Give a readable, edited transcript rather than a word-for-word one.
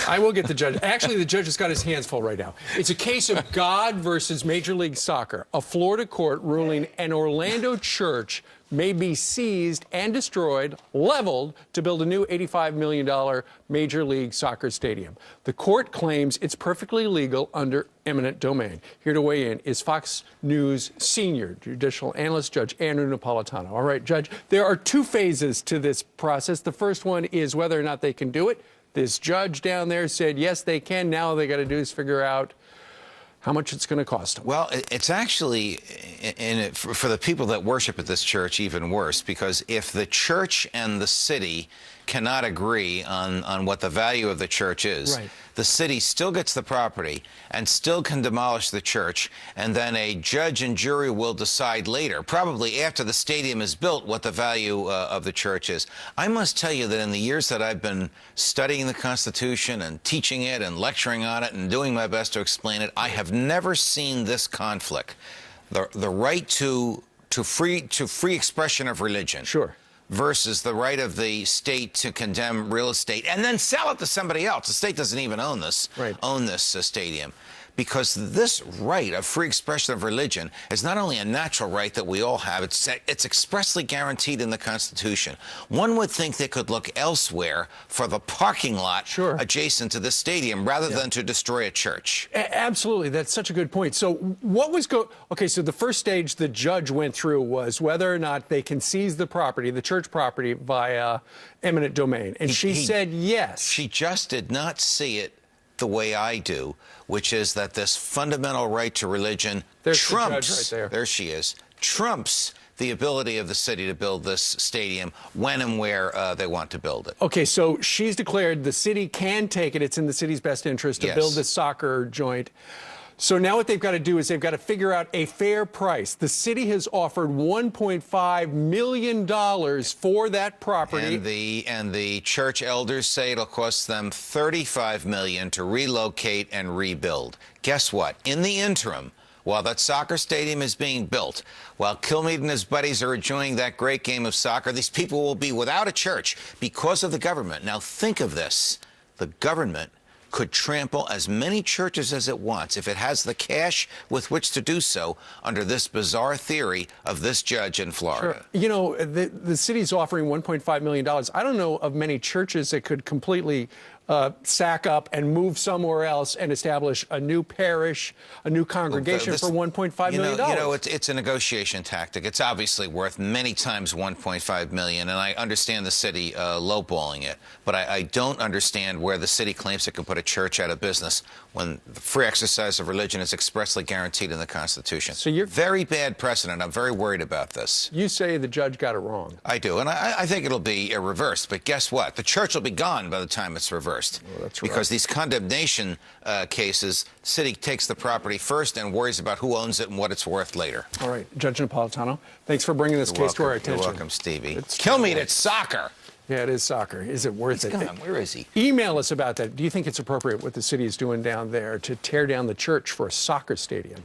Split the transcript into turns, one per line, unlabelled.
I will get the judge. Actually, the judge has got his hands full right now. It's a case of God versus Major League Soccer. A Florida court ruling an Orlando church may be seized and destroyed, leveled, to build a new $85 million Major League Soccer stadium. The court claims it's perfectly legal under eminent domain. Here to weigh in is Fox News senior judicial analyst, Judge Andrew Napolitano. All right, Judge, there are two phases to this process. The first one is whether or not they can do it. This judge down there said, yes, they can. Now all they got to do is figure out how much it's going to cost them.
Well, it's actually, for the people that worship at this church, even worse, because if the church and the city cannot agree on what the value of the church is, right, the city still gets the property and still can demolish the church, and then a judge and jury will decide later, probably after the stadium is built, what the value of the church is. I must tell you that in the years that I've been studying the Constitution and teaching it and lecturing on it and doing my best to explain it, I have never seen this conflict. The right to free expression of religion.
Sure.
Versus the right of the state to condemn real estate and then sell it to somebody else. The state doesn't even own this, stadium. Because this right of free expression of religion is not only a natural right that we all have, it's expressly guaranteed in the Constitution. One would think they could look elsewhere for the parking lot adjacent to the stadium rather than to destroy a church.
Absolutely. That's such a good point. So what was okay, so the first stage the judge went through was whether or not they can seize the property, the church property, via eminent domain. And she said yes.
She just did not see it the way I do, which is that this fundamental right to religion trumps,
the judge right there.
There she is, trumps the ability of the city to build this stadium when and where they want to build it.
Okay, so she's declared the city can take it. It's in the city's best interest to build this soccer joint. So now what they've got to do is they've got to figure out a fair price. The city has offered $1.5 million for that property.
And the church elders say it'll cost them $35 million to relocate and rebuild. Guess what? In the interim, while that soccer stadium is being built, while Kilmeade and his buddies are enjoying that great game of soccer, these people will be without a church because of the government. Now think of this. The government could trample as many churches as it wants if it has the cash with which to do so under this bizarre theory of this judge in Florida.
Sure. You know, the city's offering $1.5 million. I don't know of many churches that could completely sack up and move somewhere else and establish a new parish, a new congregation for $1.5 million.
You know, it's a negotiation tactic. It's obviously worth many times $1.5 million, and I understand the city lowballing it, but I don't understand where the city claims it can put a church out of business when the free exercise of religion is expressly guaranteed in the Constitution. So you're very bad precedent. I'm very worried about this.
You say the judge got it wrong.
I do, and I think it'll be reversed, but guess what? The church will be gone by the time it's reversed.
Well, that's right.
Because these condemnation cases, the city takes the property first and worries about who owns it and what it's worth later.
All right, Judge Napolitano, thanks for bringing this case to our attention.
You're welcome, Stevie. Kilmeade, it's soccer.
Yeah, it is soccer. Is it worth it?
He's gone. Where is he?
Email us about that. Do you think it's appropriate what the city is doing down there to tear down the church for a soccer stadium?